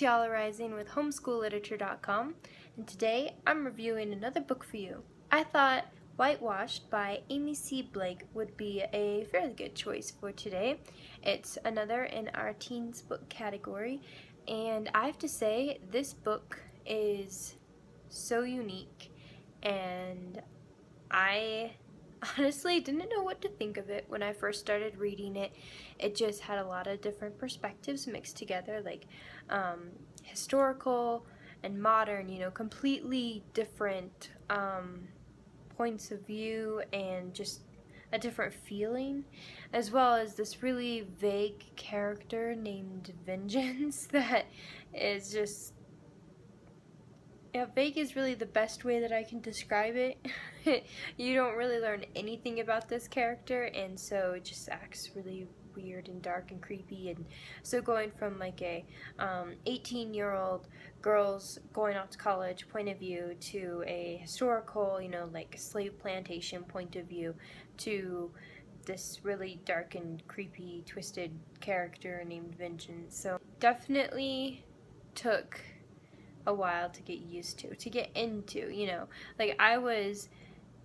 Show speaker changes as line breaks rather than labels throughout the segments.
Tiala Rising with HomeschoolLiterature.com, and today I'm reviewing another book for you. I thought Whitewashed by Amy C. Blake would be a fairly good choice for today. It's another in our teens book category, and I have to say this book is so unique, and I honestly didn't know what to think of it when I first started reading it. It just had a lot of different perspectives mixed together, like historical and modern, completely different points of view and just a different feeling, as well as this really vague character named Vengeance that is just, yeah, vague is really the best way that I can describe it. You don't really learn anything about this character, and so it just acts really weird and dark and creepy. And so going from like a 18-year-old girls going off to college point of view to a historical, like slave plantation point of view, to this really dark and creepy twisted character named Vengeance. So definitely took a while to get used to get into, like I was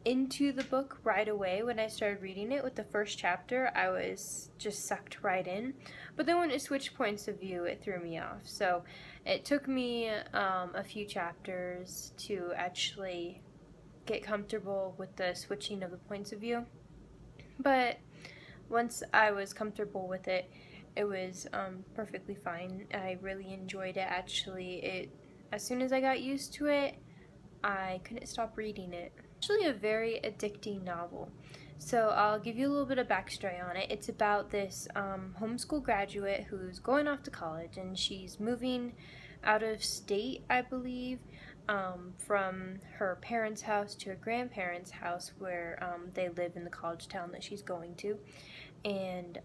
into the book right away when I started reading it. With the first chapter, I was just sucked right in, but then when it switched points of view, it threw me off. So it took me a few chapters to actually get comfortable with the switching of the points of view, but once I was comfortable with it, it was perfectly fine. I really enjoyed it, actually. As soon as I got used to it, I couldn't stop reading it. It's actually a very addicting novel. So I'll give you a little bit of backstory on it. It's about this homeschool graduate who's going off to college, and she's moving out of state, I believe, from her parents' house to her grandparents' house, where they live in the college town that she's going to. And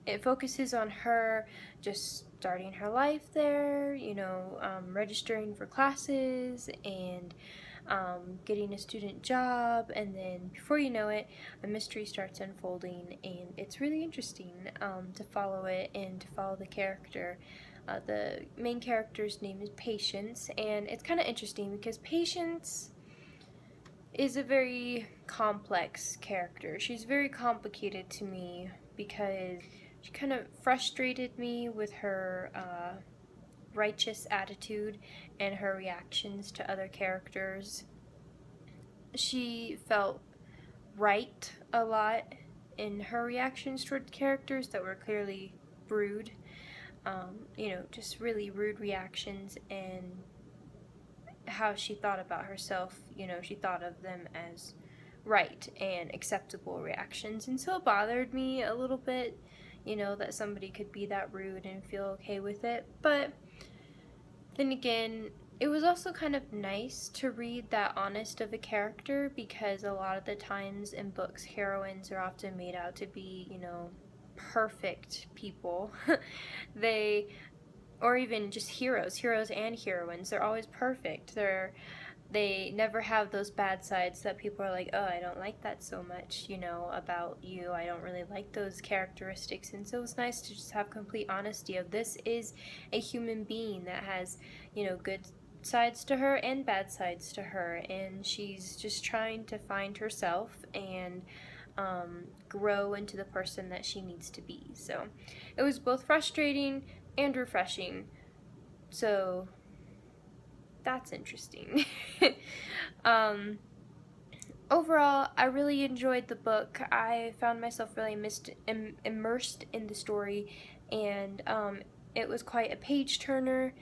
it focuses on her just starting her life there, registering for classes and getting a student job, and then before you know it, a mystery starts unfolding, and it's really interesting to follow it and to follow the character. The main character's name is Patience, and it's kind of interesting because Patience is a very complex character. She's very complicated to me because she kind of frustrated me with her righteous attitude and her reactions to other characters. She felt right a lot in her reactions toward characters that were clearly rude, just really rude reactions, and how she thought about herself. She thought of them as right and acceptable reactions, and so it bothered me a little bit, that somebody could be that rude and feel okay with it. But then again, it was also kind of nice to read that honest of a character, because a lot of the times in books, heroines are often made out to be, perfect people. Or even just heroes and heroines, they're always perfect. They never have those bad sides that people are like, oh, I don't like that so much, about you. I don't really like those characteristics. And so it's nice to just have complete honesty of, this is a human being that has, good sides to her and bad sides to her, and she's just trying to find herself and grow into the person that she needs to be. So it was both frustrating and refreshing. So that's interesting. Overall, I really enjoyed the book. I found myself really immersed in the story, and it was quite a page turner.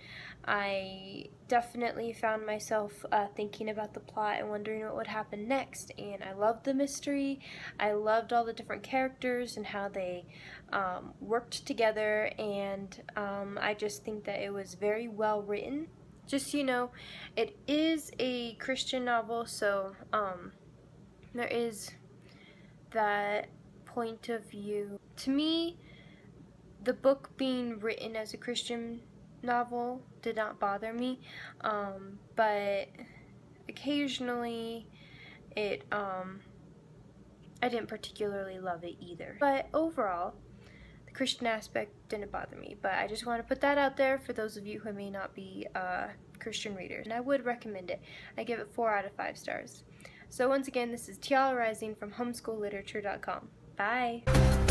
I definitely found myself thinking about the plot and wondering what would happen next, and I loved the mystery. I loved all the different characters and how they worked together, and I just think that it was very well written. Just, it is a Christian novel, so there is that point of view. To me, the book being written as a Christian novel did not bother me, but occasionally I didn't particularly love it either. But overall, the Christian aspect didn't bother me, but I just want to put that out there for those of you who may not be Christian readers, and I would recommend it. I give it 4 out of 5 stars. So once again, this is Tiala Rising from homeschoolliterature.com. Bye!